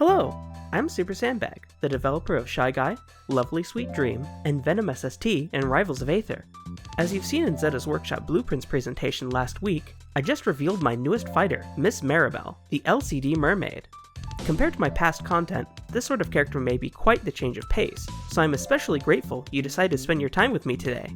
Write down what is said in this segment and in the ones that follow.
Hello, I'm SuperSandbag, the developer of Shy Guy, Lovely Sweet Dream, and Venom SST in Rivals of Aether. As you've seen in Zeta's Workshop Blueprints presentation last week, I just revealed my newest fighter, Miss Maribel, the LCD Mermaid. Compared to my past content, this sort of character may be quite the change of pace, so I'm especially grateful you decided to spend your time with me today.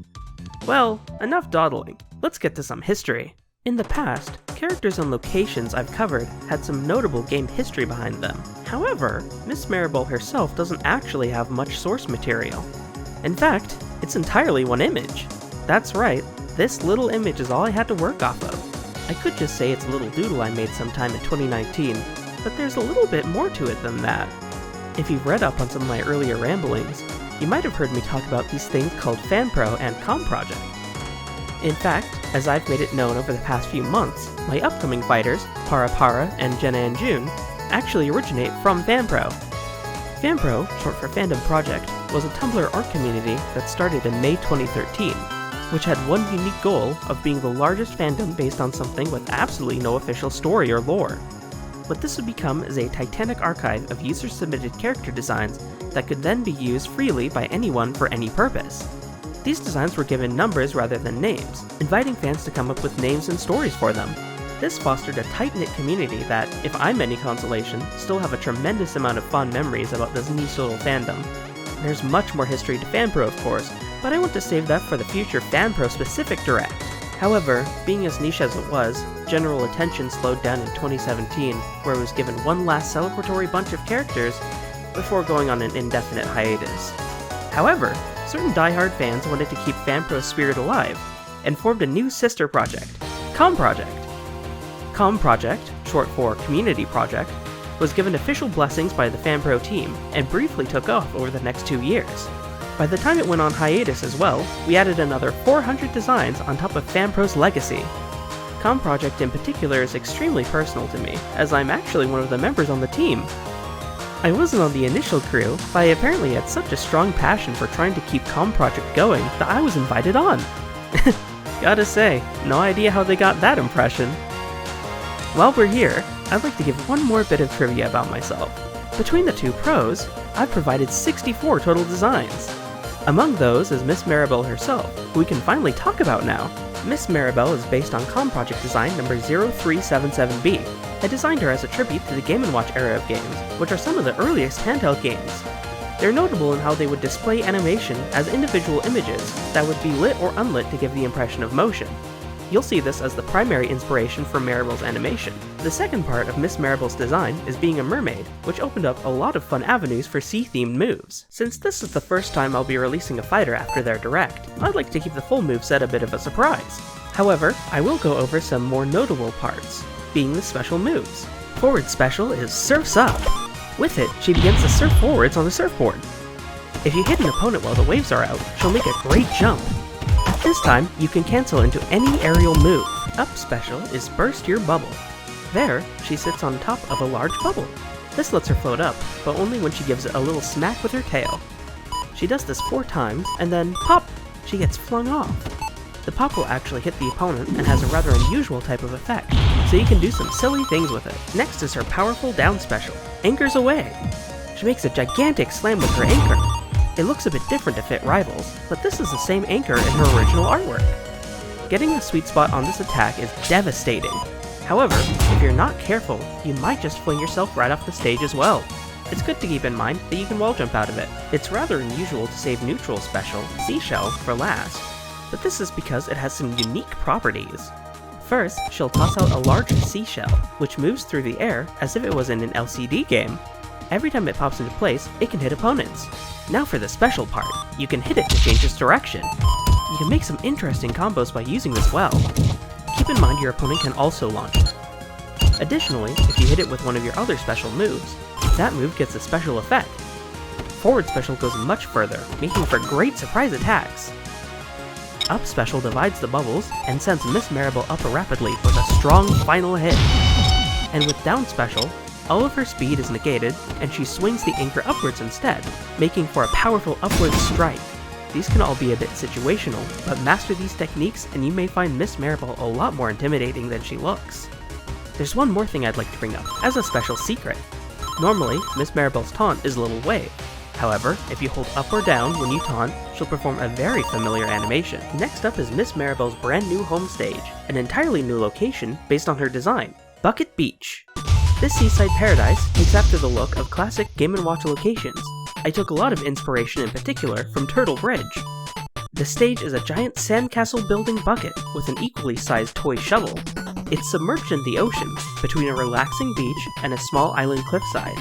Well, enough dawdling, let's get to some history. In the past, characters and locations I've covered had some notable game history behind them. However, Miss Maribel herself doesn't actually have much source material. In fact, it's entirely one image. That's right, this little image is all I had to work off of. I could just say it's a little doodle I made sometime in 2019, but there's a little bit more to it than that. If you've read up on some of my earlier ramblings, you might have heard me talk about these things called FanPro and ComProject. In fact, as I've made it known over the past few months, my upcoming fighters, Para Para and Jenna and June, actually originate from FanPro. FanPro, short for Fandom Project, was a Tumblr art community that started in May 2013, which had one unique goal of being the largest fandom based on something with absolutely no official story or lore. What this would become is a titanic archive of user-submitted character designs that could then be used freely by anyone for any purpose. These designs were given numbers rather than names, inviting fans to come up with names and stories for them. This fostered a tight-knit community that, if I'm any consolation, still have a tremendous amount of fond memories about this niche little fandom. There's much more history to FanPro, of course, but I want to save that for the future FanPro-specific direct. However, being as niche as it was, general attention slowed down in 2017, where it was given one last celebratory bunch of characters before going on an indefinite hiatus. However, certain die-hard fans wanted to keep FanPro's spirit alive, and formed a new sister project, ComProject. ComProject, short for Community Project, was given official blessings by the FanPro team, and briefly took off over the next 2 years. By the time it went on hiatus as well, we added another 400 designs on top of FanPro's legacy. ComProject in particular is extremely personal to me, as I'm actually one of the members on the team. I wasn't on the initial crew, but I apparently had such a strong passion for trying to keep ComProject going that I was invited on. Gotta say, no idea how they got that impression. While we're here, I'd like to give one more bit of trivia about myself. Between the two pros, I've provided 64 total designs. Among those is Miss Maribel herself, who we can finally talk about now. Miss Maribel is based on ComProject design number 0377B. I designed her as a tribute to the Game & Watch era of games, which are some of the earliest handheld games. They're notable in how they would display animation as individual images that would be lit or unlit to give the impression of motion. You'll see this as the primary inspiration for Maribel's animation. The second part of Miss Maribel's design is being a mermaid, which opened up a lot of fun avenues for sea-themed moves. Since this is the first time I'll be releasing a fighter after their direct, I'd like to keep the full moveset a bit of a surprise. However, I will go over some more notable parts, being the special moves. Forward special is Surf's Up. With it, she begins to surf forwards on the surfboard. If you hit an opponent while the waves are out, she'll make a great jump. This time, you can cancel into any aerial move. Up special is Burst Your Bubble. There, she sits on top of a large bubble. This lets her float up, but only when she gives it a little smack with her tail. She does this 4 times, and then pop! She gets flung off. The pop will actually hit the opponent and has a rather unusual type of effect, so you can do some silly things with it. Next is her powerful down special, Anchors Away. She makes a gigantic slam with her anchor. It looks a bit different to fit Rivals, but this is the same anchor in her original artwork. Getting the sweet spot on this attack is devastating. However, if you're not careful, you might just fling yourself right off the stage as well. It's good to keep in mind that you can wall jump out of it. It's rather unusual to save neutral special, Seashell, for last, but this is because it has some unique properties. First, she'll toss out a large seashell, which moves through the air as if it was in an LCD game. Every time it pops into place, it can hit opponents. Now for the special part, you can hit it to change its direction. You can make some interesting combos by using this well. Keep in mind your opponent can also launch it. Additionally, if you hit it with one of your other special moves, that move gets a special effect. Forward special goes much further, making for great surprise attacks. Up special divides the bubbles and sends Miss Maribel up rapidly with a strong final hit. And with down special, all of her speed is negated, and she swings the anchor upwards instead, making for a powerful upward strike. These can all be a bit situational, but master these techniques and you may find Miss Maribel a lot more intimidating than she looks. There's one more thing I'd like to bring up, as a special secret. Normally, Miss Maribel's taunt is a little wave. However, if you hold up or down when you taunt, she'll perform a very familiar animation. Next up is Miss Maribel's brand new home stage, an entirely new location based on her design, Bucket Beach. This seaside paradise takes after the look of classic Game & Watch locations. I took a lot of inspiration in particular from Turtle Bridge. The stage is a giant sandcastle building bucket with an equally sized toy shovel. It's submerged in the ocean, between a relaxing beach and a small island cliffside.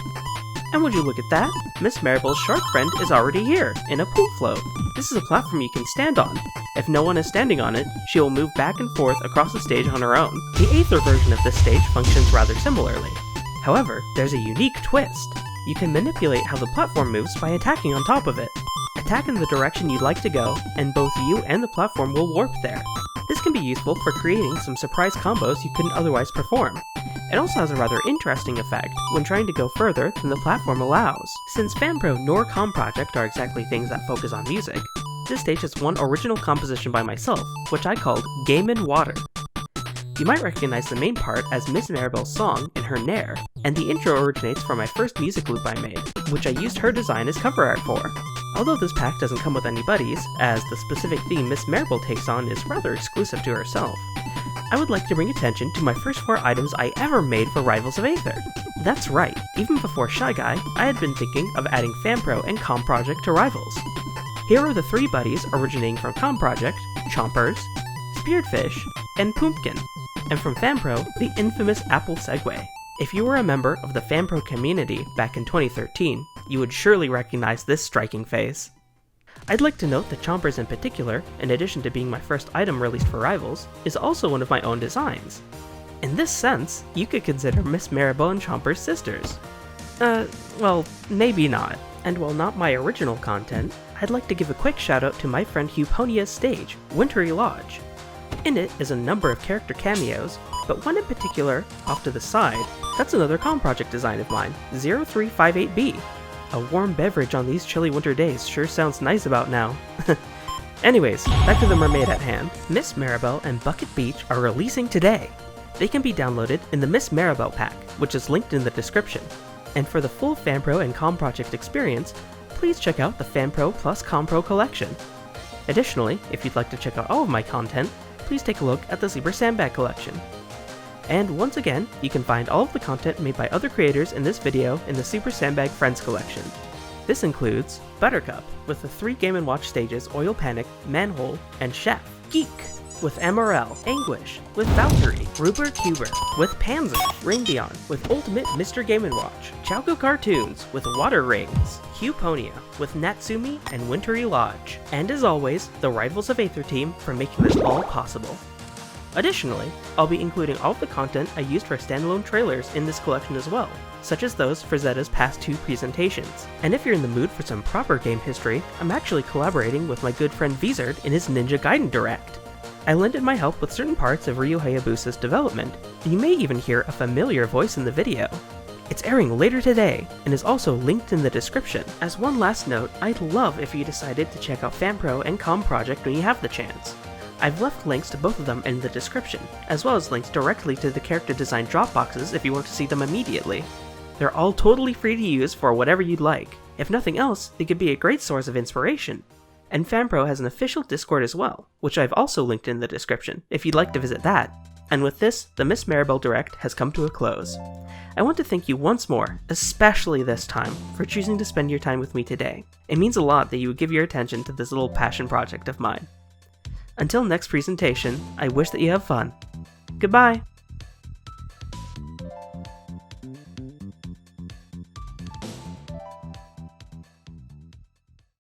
And would you look at that? Miss Maribel's shark friend is already here, in a pool float. This is a platform you can stand on. If no one is standing on it, she will move back and forth across the stage on her own. The Aether version of this stage functions rather similarly. However, there's a unique twist. You can manipulate how the platform moves by attacking on top of it. Attack in the direction you'd like to go, and both you and the platform will warp there. This can be useful for creating some surprise combos you couldn't otherwise perform. It also has a rather interesting effect when trying to go further than the platform allows. Since FanPro nor ComProject are exactly things that focus on music, this stage has one original composition by myself, which I called Game & Water. You might recognize the main part as Miss Maribel's song in her Nair, and the intro originates from my first music loop I made, which I used her design as cover art for. Although this pack doesn't come with any buddies, as the specific theme Miss Maribel takes on is rather exclusive to herself, I would like to bring attention to my first 4 items I ever made for Rivals of Aether. That's right, even before Shy Guy, I had been thinking of adding FanPro and ComProject to Rivals. Here are the 3 buddies originating from ComProject, Chompers, Spearfish, and Pumpkin, and from FanPro, the infamous Apple Segway. If you were a member of the FanPro community back in 2013, you would surely recognize this striking face. I'd like to note that Chompers in particular, in addition to being my first item released for Rivals, is also one of my own designs. In this sense, you could consider Miss Maribel and Chompers sisters. Well, maybe not. And while not my original content, I'd like to give a quick shout out to my friend Huponia's stage, Wintry Lodge. In it is a number of character cameos, but one in particular, off to the side, that's another ComProject design of mine, 0358B. A warm beverage on these chilly winter days sure sounds nice about now. Anyways, back to the mermaid at hand. Miss Maribel and Bucket Beach are releasing today. They can be downloaded in the Miss Maribel pack, which is linked in the description. And for the full FanPro and ComProject experience, please check out the FanPro plus ComPro collection. Additionally, if you'd like to check out all of my content, please take a look at the SuperSandbag collection. And once again, you can find all of the content made by other creators in this video in the SuperSandbag Friends collection. This includes Buttercup, with the 3 Game & Watch stages Oil Panic, Manhole, and Chef. Geek, with MRL, Anguish, with Valkyrie, Rupert Huber, with Panzer, Rainbeyond, with Ultimate Mr. Game & Watch, Chowco Cartoons, with Water Rings, Huponia, with Natsumi and Wintry Lodge, and as always, the Rivals of Aether team for making this all possible. Additionally, I'll be including all of the content I used for standalone trailers in this collection as well, such as those for Zeta's past 2 presentations. And if you're in the mood for some proper game history, I'm actually collaborating with my good friend Vizard in his Ninja Gaiden Direct. I lended my help with certain parts of Ryu Hayabusa's development, and you may even hear a familiar voice in the video. It's airing later today, and is also linked in the description. As one last note, I'd love if you decided to check out FanPro and ComProject when you have the chance. I've left links to both of them in the description, as well as links directly to the character design drop boxes if you want to see them immediately. They're all totally free to use for whatever you'd like. If nothing else, they could be a great source of inspiration. And FanPro has an official Discord as well, which I've also linked in the description, if you'd like to visit that. And with this, the Miss Maribel Direct has come to a close. I want to thank you once more, especially this time, for choosing to spend your time with me today. It means a lot that you would give your attention to this little passion project of mine. Until next presentation, I wish that you have fun. Goodbye!